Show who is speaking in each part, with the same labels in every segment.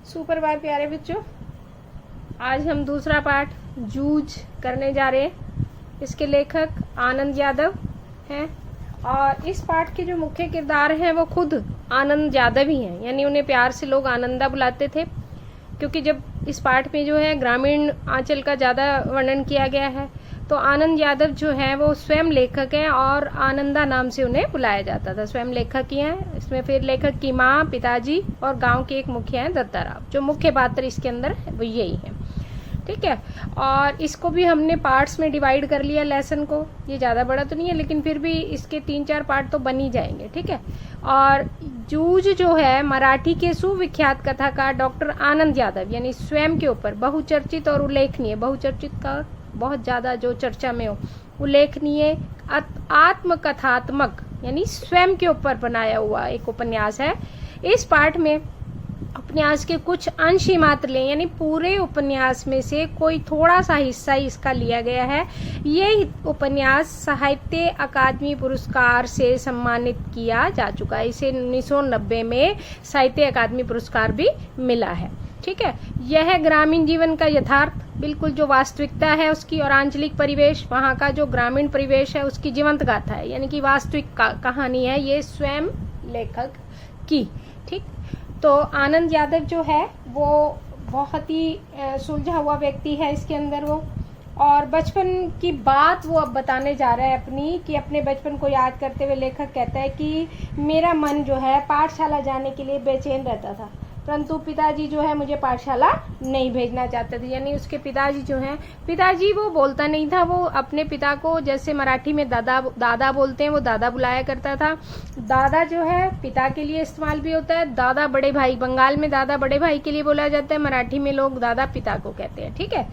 Speaker 1: सुप्रभात प्यारे बच्चों। आज हम दूसरा पाठ जूझ करने जा रहे हैं। इसके लेखक आनंद यादव हैं और इस पाठ के जो मुख्य किरदार हैं वो खुद आनंद यादव ही हैं, यानी उन्हें प्यार से लोग आनंदा बुलाते थे, क्योंकि जब इस पाठ में जो है ग्रामीण आंचल का ज़्यादा वर्णन किया गया है तो आनंद यादव जो है वो स्वयं लेखक हैं और आनंदा नाम से उन्हें बुलाया जाता था। स्वयं लेखक ही हैं। इसमें फिर लेखक की माँ, पिताजी और गांव के एक मुखिया हैं दत्ताराव। जो मुख्य पात्र इसके अंदर वो यही है, ठीक है। और इसको भी हमने पार्ट्स में डिवाइड कर लिया लेसन को। ये ज़्यादा बड़ा तो नहीं है लेकिन फिर भी इसके 3-4 पार्ट तो बन ही जाएंगे, ठीक है। और जूझ जो है मराठी के सुविख्यात कथाकार डॉक्टर आनंद यादव यानी स्वयं के ऊपर बहुचर्चित और उल्लेखनीय, बहुचर्चित का बहुत ज़्यादा जो चर्चा में हो, उल्लेखनीय आत्मकथात्मक यानी स्वयं के ऊपर बनाया हुआ एक उपन्यास है। इस पाठ में उपन्यास के कुछ अंश ही मात्र लें, यानी पूरे उपन्यास में से कोई थोड़ा सा हिस्सा ही इसका लिया गया है। ये उपन्यास साहित्य अकादमी पुरस्कार से सम्मानित किया जा चुका है। इसे 1990 में साहित्य अकादमी पुरस्कार भी मिला है, ठीक है। यह ग्रामीण जीवन का यथार्थ, बिल्कुल जो वास्तविकता है उसकी, और आंचलिक परिवेश, वहाँ का जो ग्रामीण परिवेश है उसकी जीवंत गाथा है, यानी कि वास्तविक कहानी है ये स्वयं लेखक की, ठीक। तो आनंद यादव जो है वो बहुत ही सुलझा हुआ व्यक्ति है इसके अंदर वो, और बचपन की बात वो अब बताने जा रहा है अपनी, कि अपने बचपन को याद करते हुए लेखक कहता है कि मेरा मन जो है पाठशाला जाने के लिए बेचैन रहता था, परंतु पिताजी जो है मुझे पाठशाला नहीं भेजना चाहते थे। यानी उसके पिताजी जो हैं, पिताजी वो बोलता नहीं था, वो अपने पिता को जैसे मराठी में दादा बोलते हैं, वो दादा बुलाया करता था। दादा जो है पिता के लिए इस्तेमाल भी होता है, दादा बड़े भाई, बंगाल में दादा बड़े भाई के लिए बोला जाता है, मराठी में लोग दादा पिता को कहते हैं, ठीक है।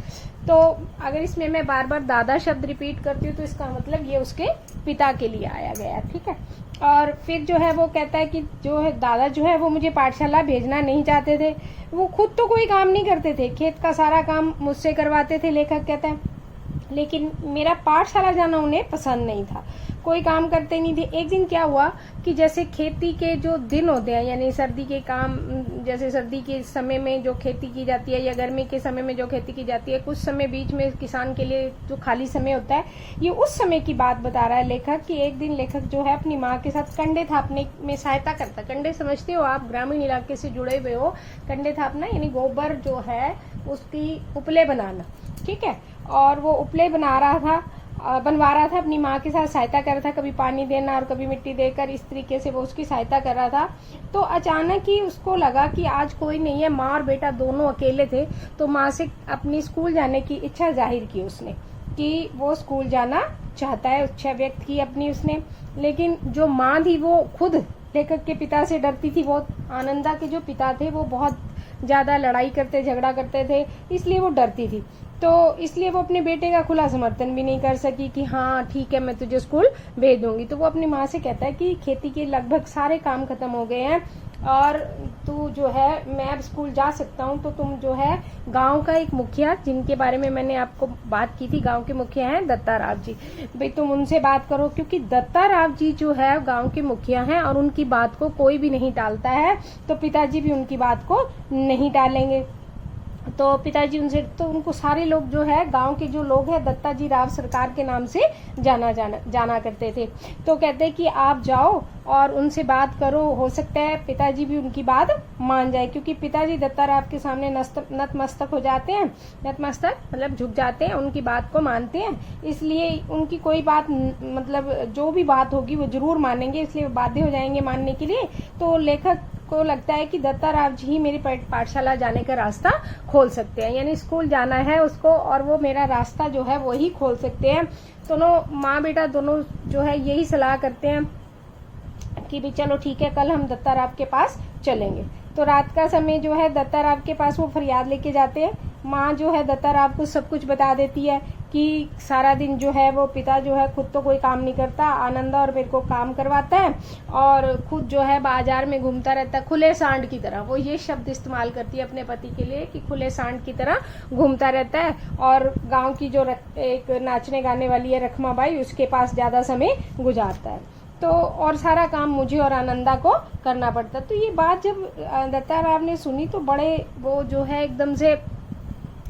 Speaker 1: तो अगर इसमें मैं बार बार दादा शब्द रिपीट करती हूँ तो इसका मतलब ये उसके पिता के लिए आया गया, ठीक है। और फिर जो है वो कहता है कि जो है दादा जो है वो मुझे पाठशाला भेजना नहीं चाहते थे। वो खुद तो कोई काम नहीं करते थे, खेत का सारा काम मुझसे करवाते थे, लेखक कहता है, लेकिन मेरा पाठशाला जाना उन्हें पसंद नहीं था, कोई काम करते नहीं थे। एक दिन क्या हुआ कि जैसे खेती के जो दिन होते हैं, यानी सर्दी के काम, जैसे सर्दी के समय में जो खेती की जाती है या गर्मी के समय में जो खेती की जाती है, कुछ समय बीच में किसान के लिए जो खाली समय होता है, ये उस समय की बात बता रहा है लेखक कि एक दिन लेखक जो है अपनी माँ के साथ कंडे थापने में सहायता करता। कंडे समझते हो आप, ग्रामीण इलाके से जुड़े हुए हो। कंडे थापना यानी गोबर जो है उसकी उपले बनाना, ठीक है। और वो उपले बनवा रहा था, अपनी माँ के साथ सहायता कर रहा था, कभी पानी देना और कभी मिट्टी देकर, इस तरीके से वो उसकी सहायता कर रहा था। तो अचानक ही उसको लगा कि आज कोई नहीं है, माँ और बेटा दोनों अकेले थे। तो माँ से अपनी स्कूल जाने की इच्छा जाहिर की उसने, कि वो स्कूल जाना चाहता है, इच्छा व्यक्त की अपनी उसने। लेकिन जो माँ थी वो खुद लेखक के पिता से डरती थी बहुत। आनंदा के जो पिता थे वो बहुत ज़्यादा लड़ाई करते, झगड़ा करते थे, इसलिए वो डरती थी। तो इसलिए वो अपने बेटे का खुला समर्थन भी नहीं कर सकी कि हाँ ठीक है मैं तुझे स्कूल भेज दूंगी। तो वो अपनी माँ से कहता है कि खेती के लगभग सारे काम खत्म हो गए हैं और तू जो है, मैं अब स्कूल जा सकता हूँ, तो तुम जो है गांव का एक मुखिया, जिनके बारे में मैंने आपको बात की थी, गांव के मुखिया हैं दत्ताराव जी, भाई तुम उनसे बात करो, क्योंकि दत्ताराव जी जो है गांव के मुखिया हैं और उनकी बात को कोई भी नहीं टालता है, तो पिताजी भी उनकी बात को नहीं टालेंगे। तो पिताजी उनसे, तो उनको सारे लोग जो है गांव के जो लोग हैं दत्ताजी राव सरकार के नाम से जाना करते थे। तो कहते हैं कि आप जाओ और उनसे बात करो, हो सकता है पिताजी भी उनकी बात मान जाए, क्योंकि पिताजी दत्ताराव के सामने नतमस्तक हो जाते हैं। नतमस्तक मतलब झुक जाते हैं, उनकी बात को मानते हैं, इसलिए उनकी कोई बात, मतलब जो भी बात होगी वो जरूर मानेंगे, इसलिए बाध्य हो जाएंगे मानने के लिए। तो लेखक को लगता है कि दत्ताराव जी ही मेरी पाठशाला जाने का रास्ता खोल सकते हैं, यानी स्कूल जाना है उसको और वो मेरा रास्ता जो है वो ही खोल सकते हैं। दोनों माँ बेटा दोनों जो है यही सलाह करते हैं कि भी चलो ठीक है, कल हम दत्ताराव के पास चलेंगे। तो रात का समय जो है दत्ताराव के पास वो फरियाद लेके जाते हैं। माँ जो है दत्ताराव को सब कुछ बता देती है कि सारा दिन जो है वो पिता जो है खुद तो कोई काम नहीं करता, आनंदा और मेरे को काम करवाता है, और खुद जो है बाजार में घूमता रहता है खुले सांड की तरह। वो ये शब्द इस्तेमाल करती है अपने पति के लिए कि खुले सांड की तरह घूमता रहता है, और गांव की जो एक नाचने गाने वाली है रखमा बाई, उसके पास ज्यादा समय गुजारता है। तो और सारा काम मुझे और आनंदा को करना पड़ता। तो ये बात जब दत्ता राव ने सुनी तो बड़े वो जो है एकदम से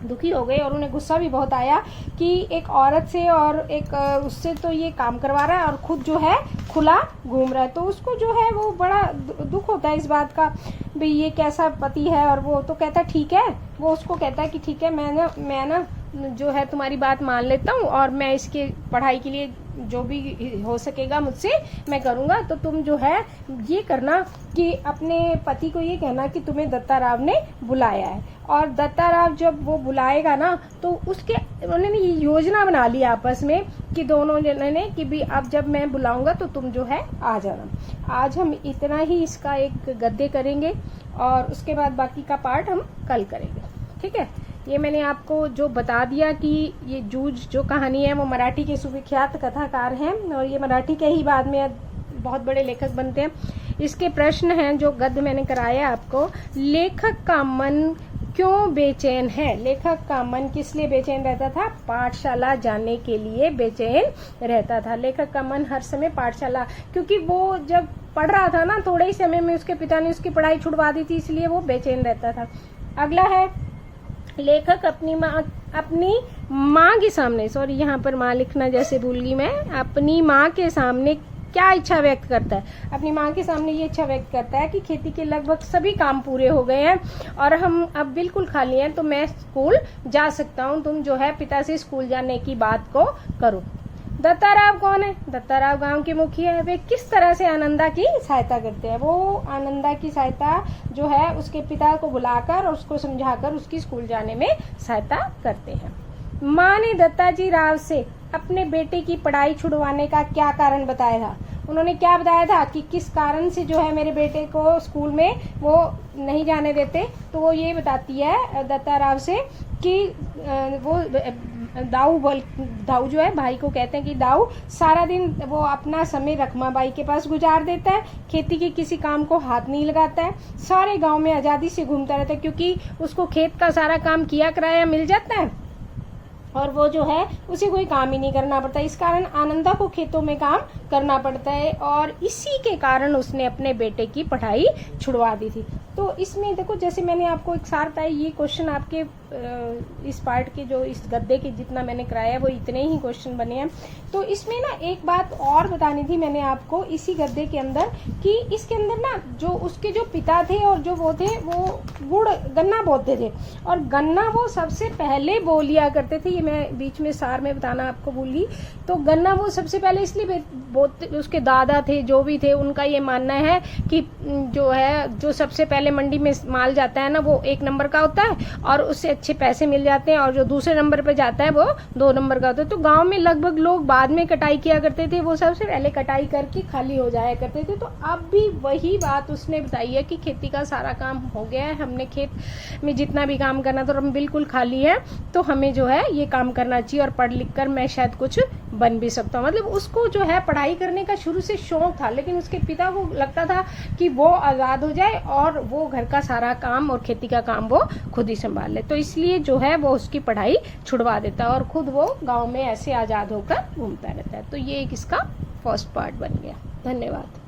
Speaker 1: दुखी हो गए और उन्हें गुस्सा भी बहुत आया कि एक औरत से और एक उससे तो ये काम करवा रहा है और खुद जो है खुला घूम रहा है। तो उसको जो है वो बड़ा दुख होता है इस बात का, भाई ये कैसा पति है। और वो तो कहता ठीक है, वो उसको कहता है कि ठीक है मैं ना जो है तुम्हारी बात मान लेता हूँ और मैं इसके पढ़ाई के लिए जो भी हो सकेगा मुझसे मैं करूँगा। तो तुम जो है ये करना कि अपने पति को ये कहना कि तुम्हें दत्ता राव ने बुलाया है, और दत्ता राव जब वो बुलाएगा ना तो उसके उन्होंने ये योजना बना ली आपस में कि दोनों जने ने कि भी अब जब मैं बुलाऊंगा तो तुम जो है आ जाना। आज हम इतना ही इसका एक गद्य करेंगे और उसके बाद बाकी का पार्ट हम कल करेंगे, ठीक है। ये मैंने आपको जो बता दिया कि ये जूझ जो कहानी है वो मराठी के सुविख्यात कथाकार हैं और ये मराठी के ही बाद में बहुत बड़े लेखक बनते हैं। इसके प्रश्न हैं जो गद्य मैंने कराया आपको। लेखक का मन क्यों बेचैन है? लेखक का मन किस लिए बेचैन रहता था? पाठशाला जाने के लिए बेचैन रहता था। लेखक का मन हर समय पाठशाला, क्योंकि वो जब पढ़ रहा था ना थोड़े ही समय में उसके पिता ने उसकी पढ़ाई छुड़वा दी थी, इसलिए वो बेचैन रहता था। अगला है लेखक अपनी माँ के सामने, सॉरी यहाँ पर माँ लिखना जैसे भूल गई मैं, अपनी माँ के सामने क्या इच्छा व्यक्त करता है? अपनी माँ के सामने ये इच्छा व्यक्त करता है कि खेती के लगभग सभी काम पूरे हो गए हैं और हम अब बिल्कुल खाली हैं, तो मैं स्कूल जा सकता हूँ। तुम जो है पिता से स्कूल जाने की बात को करो। दत्ता राव कौन है? दत्ता राव गांव के मुखिया है। वे किस तरह से आनंदा की सहायता करते हैं? वो आनंदा की सहायता जो है उसके पिता को बुलाकर और उसको समझाकर उसकी स्कूल जाने में सहायता करते हैं। माँ ने दत्ताजी राव से अपने बेटे की पढ़ाई छुड़वाने का क्या कारण बताया था? उन्होंने क्या बताया था कि किस कारण से जो है मेरे बेटे को स्कूल में वो नहीं जाने देते? तो वो ये बताती है दत्ता राव से कि वो दाऊ जो है भाई को कहते हैं कि दाऊ सारा दिन वो अपना समय रखमाबाई के पास गुजार देता है, खेती के किसी काम को हाथ नहीं लगाता है, सारे गांव में आज़ादी से घूमता रहता है क्योंकि उसको खेत का सारा काम किया कराया मिल जाता है और वो जो है उसे कोई काम ही नहीं करना पड़ता। इस कारण आनंदा को खेतों में काम करना पड़ता है और इसी के कारण उसने अपने बेटे की पढ़ाई छुड़वा दी थी। तो इसमें देखो जैसे मैंने आपको एक सार बताया, ये क्वेश्चन आपके इस पार्ट के जो इस गद्दे के जितना मैंने कराया वो इतने ही क्वेश्चन बने हैं। तो इसमें ना एक बात और बतानी थी मैंने आपको इसी गद्दे के अंदर कि इसके अंदर ना जो उसके जो पिता थे और जो वो थे वो गन्ना बोते थे और गन्ना वो सबसे पहले बो लिया करते थे। ये मैं बीच में सार में बताना आपको भूली। तो गन्ना वो सबसे पहले इसलिए बोते, उसके दादा थे जो भी थे उनका ये मानना है कि जो सबसे पहले मंडी में माल जाता है ना वो 1 नंबर का होता है और उससे अच्छे पैसे मिल जाते हैं और जो दूसरे नंबर पे जाता है वो 2 नंबर का होता है। तो गांव में लगभग लोग बाद में कटाई किया करते थे, वो सबसे पहले कटाई करके खाली हो जाया करते थे। तो अब भी वही बात उसने बताई है कि खेती का सारा काम हो गया है, हमने खेत में जितना भी काम करना तो हम बिल्कुल खाली है, तो हमें जो है ये काम करना चाहिए और पढ़ लिख कर मैं शायद कुछ बन भी सकता हूँ। मतलब उसको जो है पढ़ाई करने का शुरू से शौक था, लेकिन उसके पिता को लगता था कि वो आज़ाद हो जाए और वो घर का सारा काम और खेती का काम वो खुद ही संभाल ले, तो इसलिए जो है वो उसकी पढ़ाई छुड़वा देता है और खुद वो गांव में ऐसे आज़ाद होकर घूमता रहता है। तो ये एक इसका फर्स्ट पार्ट बन गया। धन्यवाद।